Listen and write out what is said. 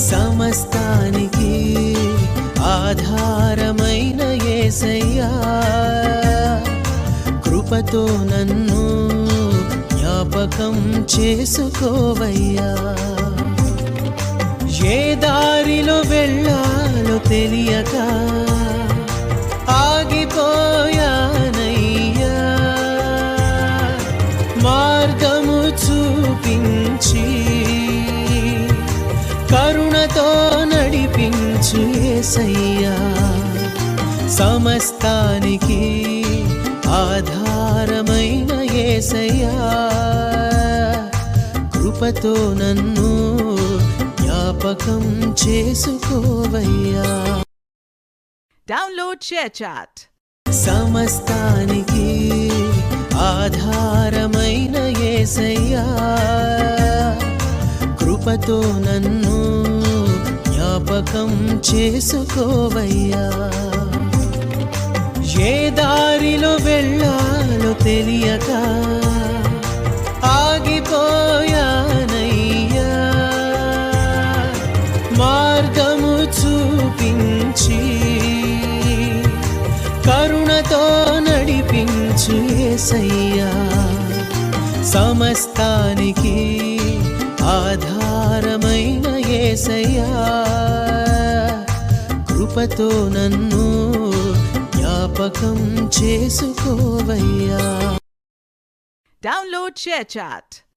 సమస్తానికి ఆధారమైన యేసయ్యా, కృపతో నన్ను జ్ఞాపకం చేసుకోవయ్యా. ఏ దారిలో వెళ్ళాలో తెలియక ఆగిపోయానయ్యా, మార్గము చూపించి కరుణతో నడిపించు యేసయ్యా. సమస్తానికి ఆధారమైన యేసయ్యా, కృపతో నన్ను జ్ఞాపకం చేసుకోవయ్యా. Download ShareChat. సమస్తానికి ఆధారమైన యేసయ్యా, కృపతో నన్ను జ్ఞాపకం చేసుకోవయ్యా. ఏ దారిలో వెళ్ళాలో తెలియక ఆగిపోయానయ్యా, మార్గము చూపించి కరుణతో నడిపించు యేసయ్యా. సమస్తానికి ఆధారమైన యేసయ్యా, కృపతో నన్ను జ్ఞాపకం చేసుకోవయ్యా. Download ShareChat.